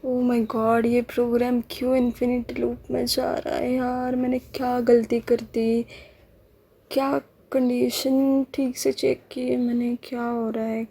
Oh my God, ये programme क्यों infinite loop में जा रहा है यार। मैंने क्या गलती कर दी? क्या कंडीशन ठीक से चेक की मैंने? क्या हो रहा है?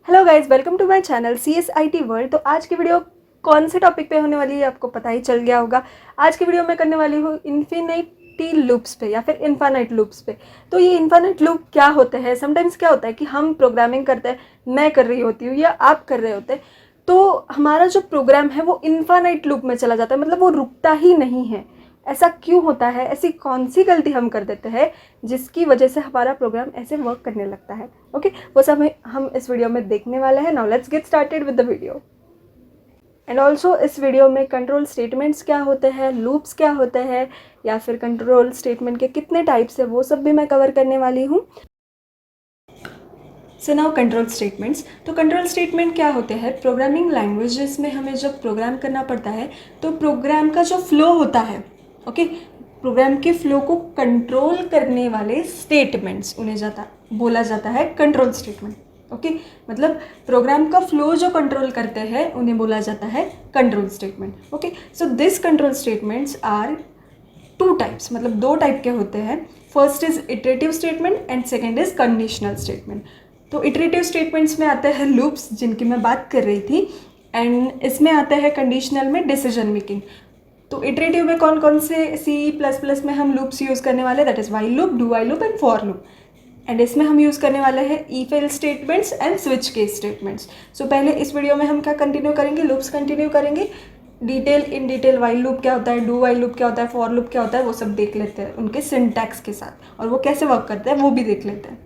Hello guys, welcome to my channel CSIT world. तो आज की वीडियो कौन से टॉपिक पे होने वाली है आपको पता ही चल गया होगा। आज की वीडियो मैं करने वाली हूँ इन्फिनिटी लूप्स पे या फिर इन्फानाइट लूप्स पे। तो ये इन्फानाइट लूप क्या होते हैं? समटाइम्स क्या होता है कि हम प्रोग्रामिंग करते हैं, मैं कर रही होती हूँ या आप कर रहे होते हैं, तो हमारा जो प्रोग्राम है वो इन्फानाइट लूप में चला जाता है, मतलब वो रुकता ही नहीं है। ऐसा क्यों होता है? ऐसी कौन सी गलती हम कर देते हैं जिसकी वजह से हमारा प्रोग्राम ऐसे वर्क करने लगता है? ओके, वो सब हम इस वीडियो में देखने वाले हैं। Now let's get started with the video. And also इस वीडियो में कंट्रोल स्टेटमेंट्स क्या होते हैं, लूप्स क्या होते हैं, या फिर कंट्रोल स्टेटमेंट के कितने टाइप्स है, वो सब भी मैं कवर करने वाली हूँ। So now control statements. तो कंट्रोल स्टेटमेंट क्या होते हैं? प्रोग्रामिंग लैंग्वेजेस में हमें जब प्रोग्राम करना पड़ता है तो प्रोग्राम का जो फ्लो होता है, ओके, प्रोग्राम के फ्लो को कंट्रोल करने वाले स्टेटमेंट्स उन्हें बोला जाता है कंट्रोल स्टेटमेंट। ओके, मतलब प्रोग्राम का फ्लो जो कंट्रोल करते हैं उन्हें बोला जाता है control statement. Okay, so this control statements are two types, मतलब दो टाइप के होते हैं। First is iterative statement and second is conditional statement. तो इटरेटिव स्टेटमेंट्स में आते हैं लूप्स जिनकी मैं बात कर रही थी, एंड इसमें आता है कंडीशनल में डिसीजन मेकिंग। तो इटरेटिव में कौन कौन से C++ में हम लूप्स यूज़ करने वाले, that is while loop, do while loop and for loop. And इसमें हम यूज़ करने वाले हैं if else statements and switch case statements. So पहले इस वीडियो में हम क्या कंटिन्यू करेंगे? लूप्स कंटिन्यू करेंगे। इन डिटेल वाइल लूप क्या होता है, डू वाइल लूप क्या होता है, फॉर लूप क्या होता है, वो सब देख लेते हैं उनके सिंटैक्स के साथ, और वो कैसे वर्क करते हैं वो भी देख लेते हैं।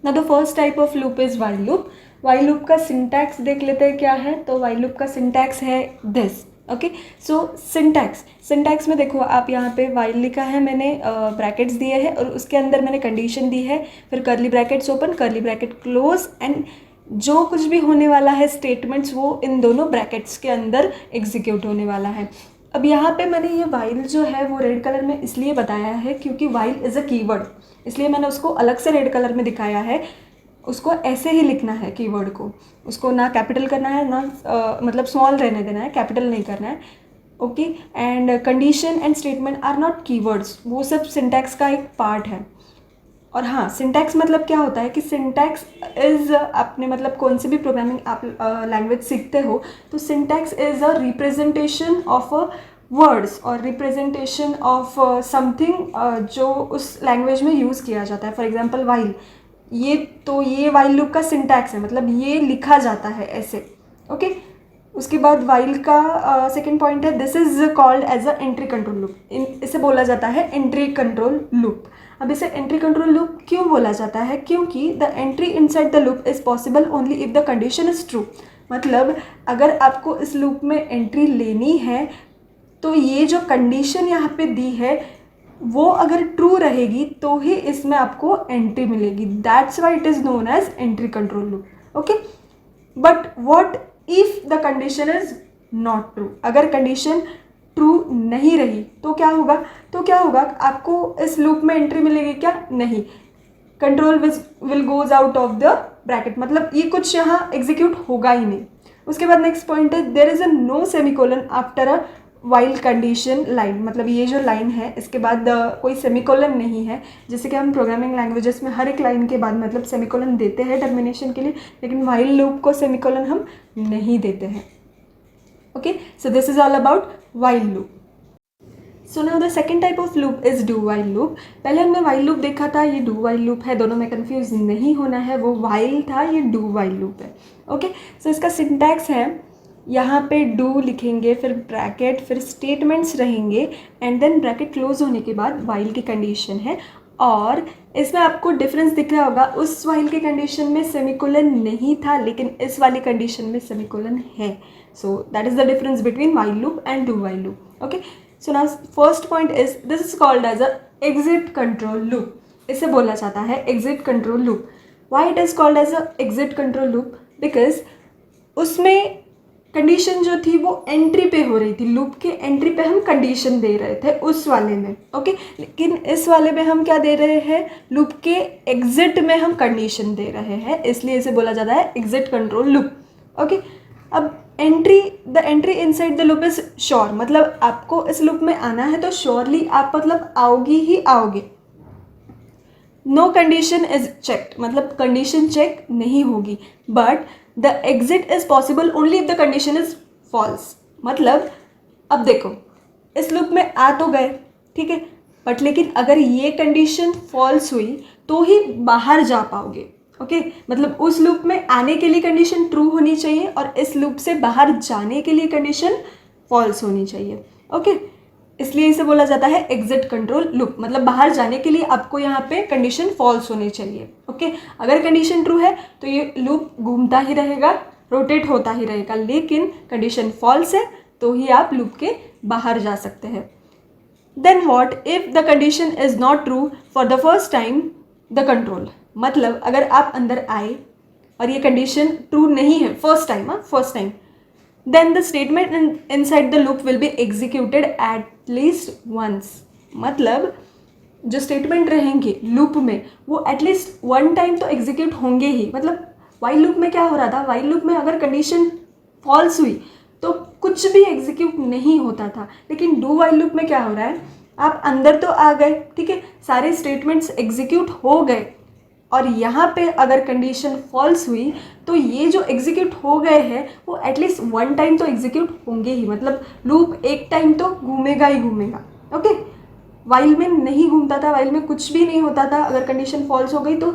ना the first type of loop is while loop. While loop का सिंटैक्स देख लेते हैं क्या है। तो वाइल लूप का सिंटैक्स है दिस। ओके, सो सिंटैक्स में देखो आप, यहाँ पे वाइल लिखा है मैंने, ब्रैकेट्स दिए हैं और उसके अंदर मैंने कंडीशन दी है, फिर curly brackets open, curly bracket close, and जो कुछ भी होने वाला है स्टेटमेंट्स वो इन दोनों ब्रैकेट्स के अंदर एग्जीक्यूट होने वाला है। अब यहाँ पे मैंने ये वाइल जो है वो रेड कलर में इसलिए बताया है क्योंकि वाइल इज़ अ कीवर्ड, इसलिए मैंने उसको अलग से रेड कलर में दिखाया है। उसको ऐसे ही लिखना है कीवर्ड को, उसको ना कैपिटल करना है ना मतलब स्मॉल रहने देना है, कैपिटल नहीं करना है। Okay, and condition and statement are not keywords, वो सब सिंटैक्स का एक पार्ट है। और हाँ, सिंटैक्स मतलब क्या होता है कि सिंटैक्स इज़, आपने मतलब कौन सी भी प्रोग्रामिंग आप लैंग्वेज सीखते हो तो syntax is a representation of words और रिप्रेजेंटेशन ऑफ समथिंग जो उस लैंग्वेज में यूज़ किया जाता है। फॉर एग्जांपल वाइल, ये वाइल लूप का सिंटैक्स है, मतलब ये लिखा जाता है ऐसे। ओके, उसके बाद वाइल का सेकेंड पॉइंट है, this is called as a entry control loop. इसे बोला जाता है एंट्री कंट्रोल लूप। अब इसे एंट्री कंट्रोल लूप क्यों बोला जाता है? क्योंकि the entry inside the loop is possible only if the condition is true. मतलब अगर आपको इस लूप में एंट्री लेनी है तो ये जो कंडीशन यहाँ पे दी है वो अगर ट्रू रहेगी तो ही इसमें आपको एंट्री मिलेगी। That's why it is known as entry control loop. Okay, but what if the condition is not true? अगर कंडीशन ट्रू नहीं रही तो क्या होगा? आपको इस लूप में एंट्री मिलेगी क्या? नहीं, control will goes out of the bracket, मतलब ये कुछ यहाँ एग्जीक्यूट होगा ही नहीं। उसके बाद नेक्स्ट पॉइंट है, there is a no semicolon after a while condition line. मतलब ये जो लाइन है इसके बाद कोई सेमीकोलन नहीं है, जैसे कि हम प्रोग्रामिंग लैंग्वेजेस में हर एक लाइन के बाद मतलब सेमीकोलन देते हैं टर्मिनेशन के लिए, लेकिन वाइल लूप को सेमीकोलन हम नहीं देते हैं। Okay, so this is all about while loop. So now the second type of loop is do while loop. पहले हमने वाइल लूप देखा था, ये डू वाइल लूप है, दोनों में कंफ्यूज नहीं होना है, वो वाइल था, ये डू वाइल लूप है। ओके, सो इसका सिंटैक्स है, यहाँ पे डू लिखेंगे, फिर ब्रैकेट, फिर स्टेटमेंट्स रहेंगे, एंड देन ब्रैकेट क्लोज होने के बाद वाइल की कंडीशन है। और इसमें आपको डिफरेंस दिख रहा होगा, उस वाइल की कंडीशन में सेमीकोलन नहीं था लेकिन इस वाली कंडीशन में सेमीकोलन है। So that is the difference between while loop and do while loop. Okay, so now first point is, this is called as a exit control loop. इसे बोला जाता है exit control loop. Why it is called as a exit control loop? Because उसमें condition जो थी वो entry पे हो रही थी, लूप के एंट्री पे हम कंडीशन दे रहे थे उस वाले में। ओके, लेकिन इस वाले में हम क्या दे रहे हैं? लूप के एग्जिट में हम कंडीशन दे रहे हैं, इसलिए इसे बोला जाता है एग्जिट कंट्रोल लूप। ओके, अब the entry inside the loop is sure, मतलब आपको इस लूप में आना है तो श्योरली आप मतलब आओगी ही आओगे. नो कंडीशन इज चेक्ड, मतलब कंडीशन चेक नहीं होगी. But the exit is possible only if the condition is false. मतलब अब देखो, इस लूप में आ तो गए, ठीक है, बट लेकिन अगर ये कंडीशन फॉल्स हुई तो ही बाहर जा पाओगे. ओके मतलब उस लूप में आने के लिए कंडीशन ट्रू होनी चाहिए और इस लूप से बाहर जाने के लिए कंडीशन फॉल्स होनी चाहिए. ओके इसलिए इसे बोला जाता है एग्जिट कंट्रोल लूप. मतलब बाहर जाने के लिए आपको यहाँ पे कंडीशन फॉल्स होनी चाहिए. ओके अगर कंडीशन ट्रू है तो ये लूप घूमता ही रहेगा, रोटेट होता ही रहेगा. लेकिन कंडीशन फॉल्स है तो ही आप लूप के बाहर जा सकते हैं. Then what if the condition is not true for the first time the control. मतलब अगर आप अंदर आए और ये कंडीशन ट्रू नहीं है first time, then the statement inside the loop will be executed at least once. मतलब जो स्टेटमेंट रहेंगे लूप में वो एटलीस्ट वन टाइम तो एग्जीक्यूट होंगे ही. मतलब वाइल लूप में क्या हो रहा था, वाइल लूप में अगर कंडीशन फॉल्स हुई तो कुछ भी एग्जीक्यूट नहीं होता था. लेकिन डू वाइल लूप में क्या हो रहा है, आप अंदर तो आ गए, ठीक है, सारे स्टेटमेंट्स एग्जीक्यूट हो गए और यहाँ पे अगर कंडीशन फॉल्स हुई तो ये जो एग्जीक्यूट हो गए हैं वो एटलीस्ट वन टाइम तो एग्जीक्यूट होंगे ही. मतलब लूप एक टाइम तो घूमेगा ही घूमेगा. ओके वाइल में नहीं घूमता था, वाइल में कुछ भी नहीं होता था, अगर कंडीशन फॉल्स हो गई तो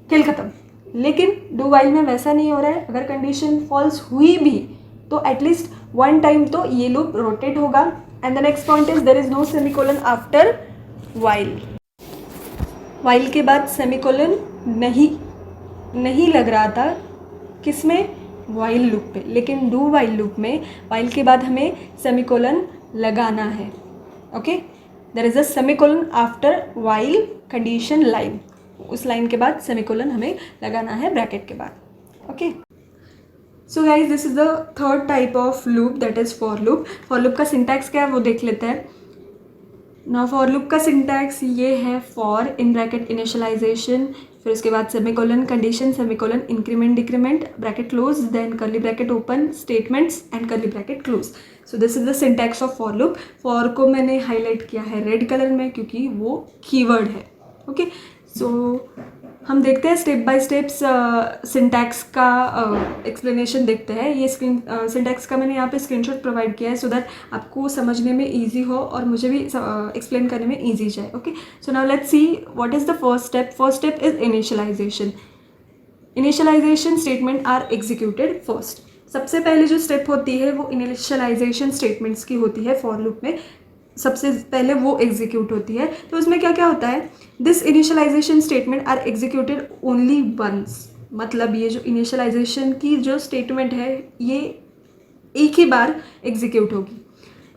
खेल खत्म. लेकिन डू वाइल में वैसा नहीं हो रहा है. अगर कंडीशन फॉल्स हुई भी तो एटलीस्ट वन टाइम तो ये लूप रोटेट होगा. And the next point is there is no semicolon after while. While के बाद सेमीकोलन नहीं लग रहा था किसमें, वाइल लूप पे. लेकिन डू वाइल लूप में वाइल के बाद हमें सेमीकोलन लगाना है. Okay there is a semicolon after while condition line. उस लाइन के बाद सेमीकोलन हमें लगाना है ब्रैकेट के बाद. Okay so guys this is the third type of loop that is for loop. For loop का सिंटैक्स क्या है वो देख लेते हैं. ना फॉर लूप का सिंटैक्स ये है फॉर इन ब्रैकेट इनिशियलाइजेशन, फिर उसके बाद semicolon condition, semicolon increment decrement, bracket close, then curly bracket open, statements and curly bracket close. So this is the syntax of for loop. For को मैंने highlight किया है red colour में क्योंकि वो कीवर्ड है. ओके सो हम देखते हैं स्टेप बाय स्टेप्स सिंटैक्स का एक्सप्लेनेशन देखते हैं. ये सिंटैक्स का मैंने यहाँ पे स्क्रीनशॉट प्रोवाइड किया है सो दैट आपको समझने में इजी हो और मुझे भी एक्सप्लेन करने में इजी जाए. Okay so now let's see what is the first step. First step is initialization. Initialization statement are executed first. सबसे पहले जो स्टेप होती है वो इनिशियलाइजेशन स्टेटमेंट्स की होती है. फॉर लूप में सबसे पहले वो एग्जीक्यूट होती है. तो उसमें क्या क्या होता है, this initialization statement are executed only once. मतलब ये जो इनिशियलाइजेशन की जो स्टेटमेंट है ये एक ही बार एग्जीक्यूट होगी.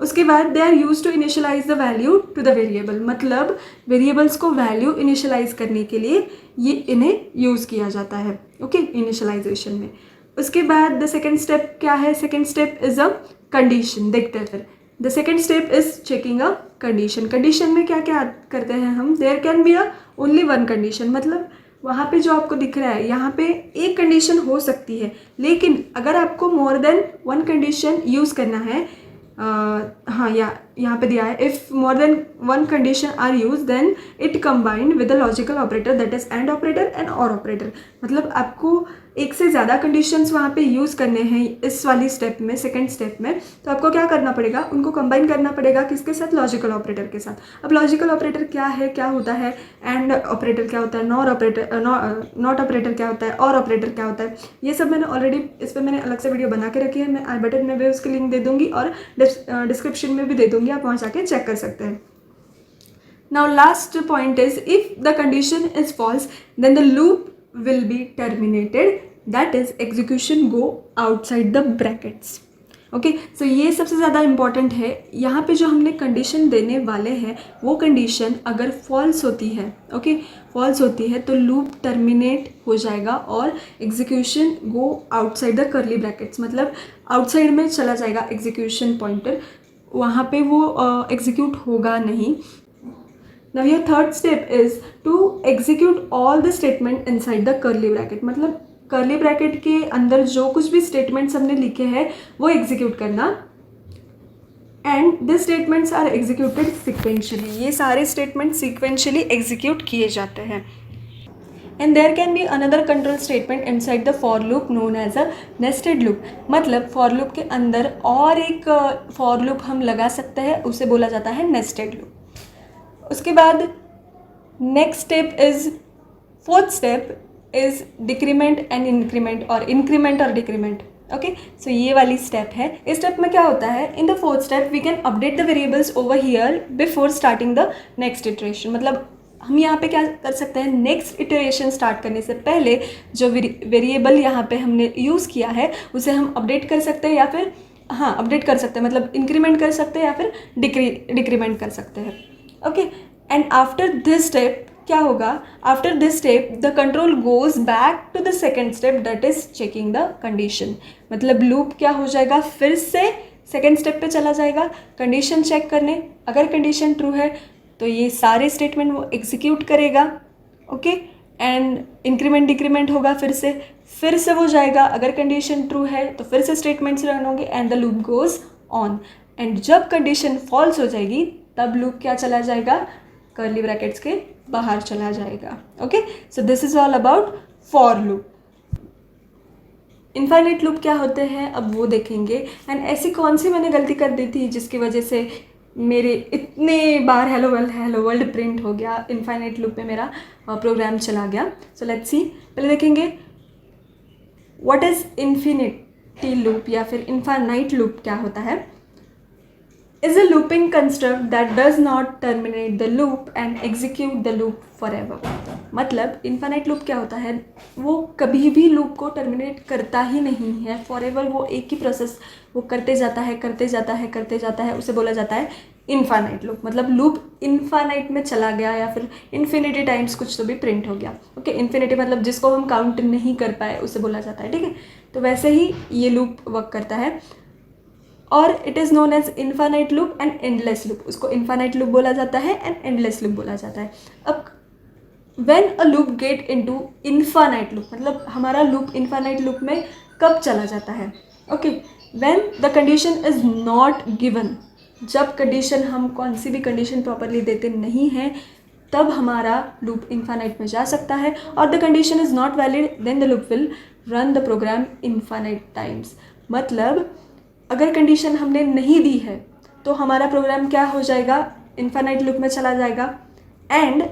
उसके बाद they are use to initialize the value to the variable. मतलब वेरिएबल्स को वैल्यू इनिशियलाइज करने के लिए ये इन्हें यूज़ किया जाता है. ओके इनिशियलाइजेशन में. उसके बाद द सेकेंड स्टेप क्या है, second step is a condition. देखते हैं फिर. The second step is checking a condition. Condition में क्या क्या करते हैं हम, there can be a only one condition. मतलब वहाँ पे जो आपको दिख रहा है यहाँ पे एक कंडीशन हो सकती है, लेकिन अगर आपको more than one condition use करना है, हाँ यहाँ पे दिया है, if more than one condition are use then it combined with the logical operator that is and operator and or operator. मतलब आपको एक से ज़्यादा कंडीशंस वहाँ पे यूज़ करने हैं इस वाली स्टेप में, सेकंड स्टेप में. तो आपको क्या करना पड़ेगा, उनको कंबाइन करना पड़ेगा किसके साथ, लॉजिकल ऑपरेटर के साथ. अब लॉजिकल ऑपरेटर क्या है, क्या होता है, एंड ऑपरेटर क्या होता है, नॉट ऑपरेटर क्या होता है, और ऑपरेटर क्या होता है, ये सब मैंने ऑलरेडी इस पर मैंने अलग से वीडियो बना के रखी है. मैं आई बटन में भी उसकी लिंक दे दूँगी और डिस्क्रिप्शन में भी दे दूँगी, आप वहाँ जाके चेक कर सकते हैं. Now last point is if the condition is false then the loop will be terminated, that is execution go outside the brackets. Okay so ये सबसे ज़्यादा इम्पॉर्टेंट है. यहाँ पे जो हमने कंडीशन देने वाले हैं वो कंडीशन अगर फॉल्स होती है, ओके फॉल्स होती है तो लूप टर्मिनेट हो जाएगा और execution go outside the curly brackets. मतलब आउटसाइड में चला जाएगा एग्जीक्यूशन पॉइंटर, वहाँ पे वो एग्जीक्यूट होगा नहीं. Now your third step is to execute all the statement inside the curly bracket. मतलब कर्ली ब्रैकेट के अंदर जो कुछ भी स्टेटमेंट्स हमने लिखे हैं वो एग्जीक्यूट करना। And this statements are executed sequentially, ये सारे स्टेटमेंट सिक्वेंशियली एग्जीक्यूट किए जाते हैं। And there can be another control statement inside the for loop known as a nested loop. मतलब फॉर लूप के अंदर और एक फॉर लूप हम लगा सकते हैं, उसे बोला जाता है नेस्टेड लूप। उसके बाद next step is, fourth step is decrement and increment, और इंक्रीमेंट और डिक्रीमेंट। ओके, सो ये वाली स्टेप है। इस स्टेप में क्या होता है, in the fourth step we can update the variables over here before starting the next iteration. मतलब हम यहाँ पे क्या कर सकते हैं, नेक्स्ट इटरेशन स्टार्ट करने से पहले जो वेरिएबल यहाँ पे हमने यूज़ किया है उसे हम अपडेट कर सकते हैं, या फिर हाँ अपडेट कर सकते हैं, मतलब इंक्रीमेंट कर सकते हैं या फिर डिक्रीमेंट कर सकते हैं। Okay, and after this step क्या होगा, after this step the control goes back to the second step, that is checking the condition. मतलब लूप क्या हो जाएगा, फिर से सेकेंड स्टेप पे चला जाएगा कंडीशन चेक करने। अगर कंडीशन ट्रू है तो ये सारे स्टेटमेंट वो एग्जीक्यूट करेगा। ओके, एंड इंक्रीमेंट डिक्रीमेंट होगा, फिर से वो जाएगा। अगर कंडीशन ट्रू है तो फिर से स्टेटमेंट्स रन होंगे and the loop goes on. And जब कंडीशन फॉल्स हो जाएगी तब लूप क्या चला जाएगा, कर्ली ब्रैकेट्स के बाहर चला जाएगा। Okay, so this is all about for loop. Infinite loop क्या होते हैं अब वो देखेंगे। एंड ऐसी कौन सी मैंने गलती कर दी थी जिसकी वजह से मेरे इतने बार हेलो वर्ल्ड प्रिंट हो गया, इनफाइनाइट लूप में मेरा प्रोग्राम चला गया। सो लेट्स सी, पहले देखेंगे व्हाट इज़ इन्फिनिटी लूप या फिर इनफाइनाइट लूप क्या होता है। Is a looping construct that does not terminate the loop and execute the loop for ever. मतलब इनफाइनाइट लूप क्या होता है, वो कभी भी लूप को टर्मिनेट करता ही नहीं है, फॉर एवर वो एक ही प्रोसेस वो करते जाता है, उसे बोला जाता है इनफाइनाइट लूप। मतलब लूप इनफाइनाइट में चला गया या फिर इन्फिनिटी टाइम्स कुछ तो भी प्रिंट हो गया। ओके, इन्फिनिटी मतलब जिसको हम काउंट नहीं कर पाए उसे बोला जाता है। ठीक है, तो वैसे ही ये लूप वर्क करता है। और it is known as infinite loop and endless loop. उसको इन्फाइनाइट लूप बोला जाता है एंड एंडलेस लूप बोला जाता है। अब when a loop get into infinite loop, मतलब हमारा लूप इन्फाइनाइट लूप में कब चला जाता है। Okay, when the condition is not given, जब कंडीशन हम कौन सी भी कंडीशन प्रॉपरली देते नहीं हैं तब हमारा लूप इन्फाइनाइट में जा सकता है। और the condition is not valid then the loop will run the program infinite times. मतलब अगर कंडीशन हमने नहीं दी है तो हमारा प्रोग्राम क्या हो जाएगा, इन्फाइनाइट लूप में चला जाएगा। एंड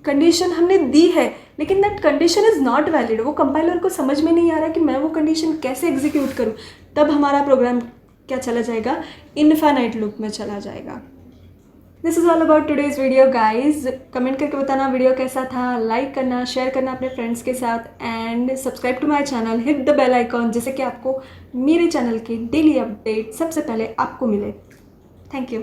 कंडीशन हमने दी है लेकिन that condition is not valid, वो कंपाइलर को समझ में नहीं आ रहा कि मैं वो कंडीशन कैसे एग्जीक्यूट करूँ, तब हमारा प्रोग्राम क्या चला जाएगा, इन्फाइनाइट लूप में चला जाएगा। This is all about today's video guys. Comment करके बताना वीडियो कैसा था, लाइक करना, शेयर करना अपने फ्रेंड्स के साथ and subscribe to my channel, hit the bell icon जिससे कि आपको मेरे चैनल के डेली अपडेट सबसे पहले आपको मिले। Thank you.